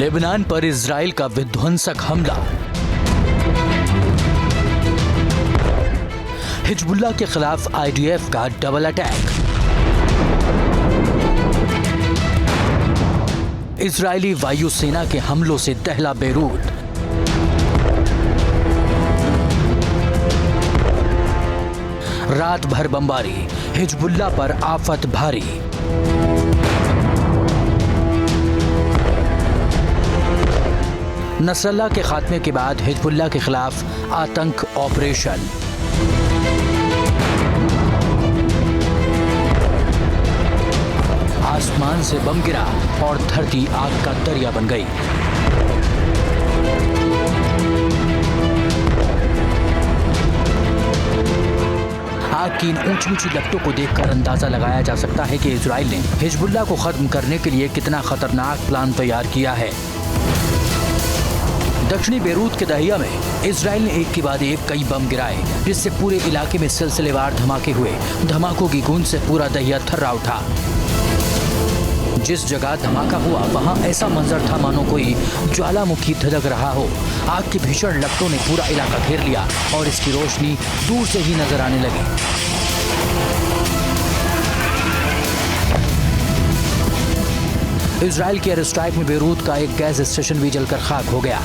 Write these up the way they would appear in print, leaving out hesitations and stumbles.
Lebanon पर Israel का विध्वंसक हमला। हिजबुल्लाह के खिलाफ आईडीएफ का डबल अटैक। इजरायली वायुसेना के हमलों से दहला बेरूत। रात भर बमबारी, हिजबुल्लाह पर आफत भारी। नसरल्लाह के खात्मे के बाद हिजबुल्लाह के खिलाफ आतंक ऑपरेशन। आसमान से बम गिरा और धरती आग का दरिया बन गई। आग की इन ऊंची ऊंची लपटों को देखकर अंदाजा लगाया जा सकता है कि इजराइल ने हिजबुल्लाह को खत्म करने के लिए कितना खतरनाक प्लान तैयार किया है। दक्षिणी बेरूत के दहिया में इजराइल ने एक के बाद एक कई बम गिराए, जिससे पूरे इलाके में सिलसिलेवार धमाके हुए। धमाकों की गूंज से पूरा दहिया थर्रा उठा। जिस जगह धमाका हुआ वहां ऐसा मंजर था मानो कोई ज्वालामुखी धधक रहा हो। आग की भीषण लपटों ने पूरा इलाका घेर लिया और इसकी रोशनी दूर से ही नजर आने लगी। इजराइल के एयर स्ट्राइक में बेरूत का एक गैस स्टेशन भी जलकर खाक हो गया।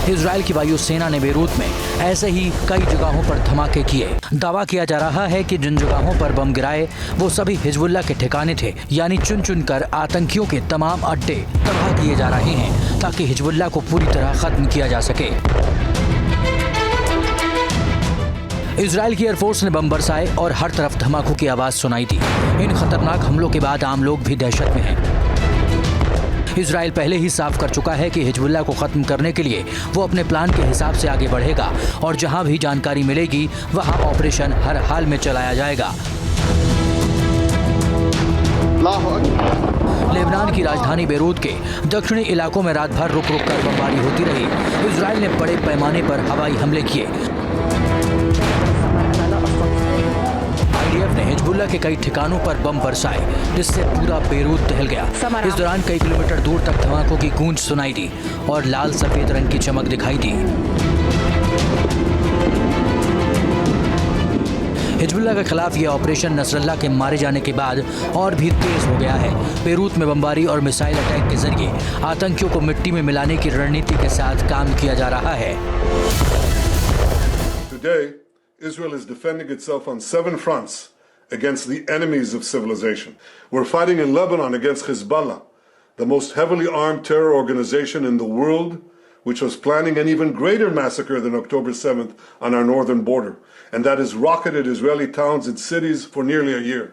इजराइल की वायुसेना ने बेरूत में ऐसे ही कई जगहों पर धमाके किए। दावा किया जा रहा है कि जिन जगहों पर बम गिराए वो सभी हिजबुल्लाह के ठिकाने थे, यानी चुन चुन कर आतंकियों के तमाम अड्डे तबाह किए जा रहे हैं ताकि हिजबुल्लाह को पूरी तरह खत्म किया जा सके। इजराइल की एयरफोर्स ने बम बरसाए और हर तरफ धमाकों की आवाज सुनाई दी। इन खतरनाक हमलों के बाद आम लोग भी दहशत में हैं। इजराइल पहले ही साफ कर चुका है कि हिजबुल्लाह को खत्म करने के लिए वो अपने प्लान के हिसाब से आगे बढ़ेगा और जहां भी जानकारी मिलेगी वहां ऑपरेशन हर हाल में चलाया जाएगा। लेबनान की राजधानी बेरूत के दक्षिणी इलाकों में रात भर रुक रुक कर बमबारी होती रही। इजराइल ने बड़े पैमाने पर हवाई हमले किए। आईडीएफ ने हिजबुल्लाह के कई ठिकानों पर बम बरसाए, जिससे पूरा बेरूत दहल गया। इस दौरान कई किलोमीटर दूर तक धमाकों की गूंज सुनाई दी और लाल सफेद रंग की चमक दिखाई दी। हिजबुल्लाह के खिलाफ यह ऑपरेशन नसरल्लाह के मारे जाने के बाद और भी तेज हो गया है। बेरूत में बमबारी और मिसाइल अटैक के जरिए आतंकियों को मिट्टी में मिलाने की रणनीति के साथ काम किया जा रहा है। Israel is defending itself on 7 fronts against the enemies of civilization. We're fighting in Lebanon against Hezbollah, the most heavily armed terror organization in the world, which was planning an even greater massacre than October 7th on our northern border, and that has rocketed Israeli towns and cities for nearly a year.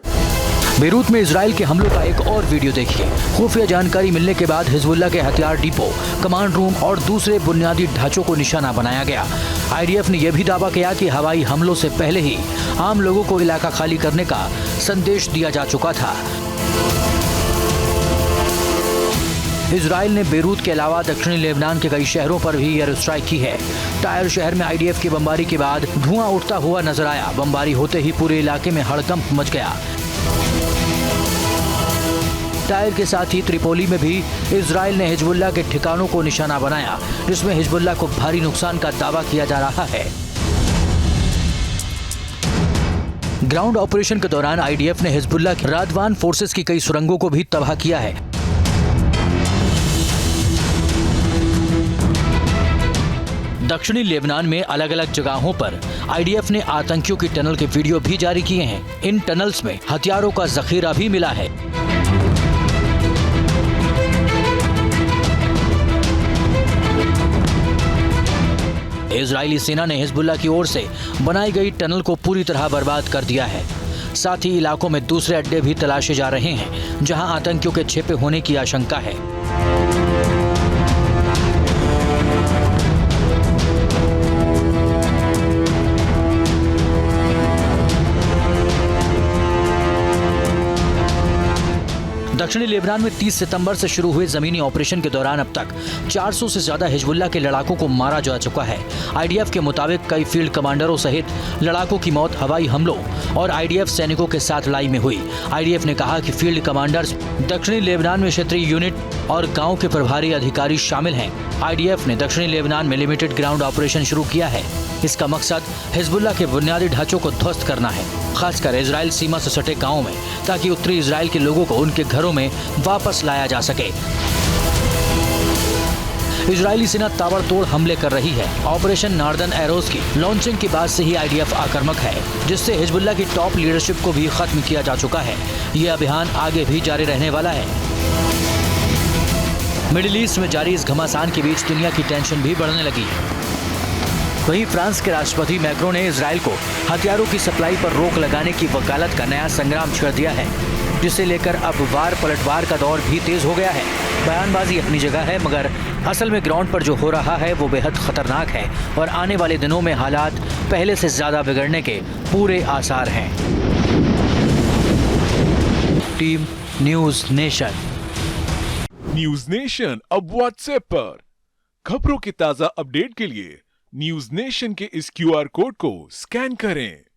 Beirut में Israel के हमलों का एक और video देखिए। खुफिया जानकारी मिलने के बाद हिजबुल्लाह के हथियार डिपो, कमांड रूम और दूसरे बुनियादी ढांचों को निशाना बनाया गया। आईडीएफ ने यह भी दावा किया कि हवाई हमलों से पहले ही आम लोगों को इलाका खाली करने का संदेश दिया जा चुका था। इजराइल ने बेरूत के अलावा दक्षिणी लेबनान के कई शहरों पर भी एयर स्ट्राइक की है। टायर शहर में आईडीएफ की बमबारी के बाद धुआं उठता हुआ नजर आया। बमबारी होते ही पूरे इलाके में हड़कंप मच गया। टायर के साथ ही त्रिपोली में भी इजराइल ने हिजबुल्लाह के ठिकानों को निशाना बनाया, जिसमें हिजबुल्लाह को भारी नुकसान का दावा किया जा रहा है। ग्राउंड ऑपरेशन के दौरान आईडीएफ ने हिजबुल्लाह की रादवान फोर्सेस की कई सुरंगों को भी तबाह किया है। दक्षिणी लेबनान में अलग अलग जगहों पर आईडीएफ ने आतंकियों की टनल के वीडियो भी जारी किए हैं। इन टनल्स में हथियारों का जखीरा भी मिला है। इजरायली सेना ने हिजबुल्लाह की ओर से बनाई गई टनल को पूरी तरह बर्बाद कर दिया है। साथ ही इलाकों में दूसरे अड्डे भी तलाशे जा रहे हैं जहां आतंकियों के छिपे होने की आशंका है। दक्षिणी लेबनान में 30 सितंबर से शुरू हुए जमीनी ऑपरेशन के दौरान अब तक 400 से ज्यादा हिजबुल्लाह के लड़ाकों को मारा जा चुका है। आईडीएफ के मुताबिक कई फील्ड कमांडरों सहित लड़ाकों की मौत हवाई हमलों और आईडीएफ सैनिकों के साथ लड़ाई में हुई। आईडीएफ ने कहा कि फील्ड कमांडर्स दक्षिणी लेबनान में क्षेत्रीय यूनिट और गाँव के प्रभारी अधिकारी शामिल हैं। आईडीएफ ने दक्षिणी लेबनान में लिमिटेड ग्राउंड ऑपरेशन शुरू किया है। इसका मकसद हिजबुल्लाह के बुनियादी ढांचों को ध्वस्त करना है, खासकर इजराइल सीमा से सटे गांवों में, ताकि उत्तरी इजराइल के लोगों को उनके घरों में वापस लाया जा सके। इजरायली सेना ताबड़तोड़ हमले कर रही है। ऑपरेशन नॉर्दर्न एरोज की लॉन्चिंग के बाद से ही आईडीएफ आक्रामक है, जिससे हिजबुल्लाह की टॉप लीडरशिप को भी खत्म किया जा चुका है। यह अभियान आगे भी जारी रहने वाला है। मिडिल ईस्ट में जारी इस घमासान के बीच दुनिया की टेंशन भी बढ़ने लगी। वहीं फ्रांस के राष्ट्रपति मैक्रों ने इजराइल को हथियारों की सप्लाई पर रोक लगाने की वकालत का नया संग्राम छेड़ दिया है, जिसे लेकर अब वार पलटवार का दौर भी तेज हो गया है। बयानबाजी अपनी जगह है, मगर असल में ग्राउंड पर जो हो रहा है वो बेहद खतरनाक है और आने वाले दिनों में हालात पहले से ज्यादा बिगड़ने के पूरे आसार हैं। Team news nation. News nation अब व्हाट्सएप पर खबरों की ताजा अपडेट के लिए न्यूज नेशन के इस क्यूआर कोड को स्कैन करें।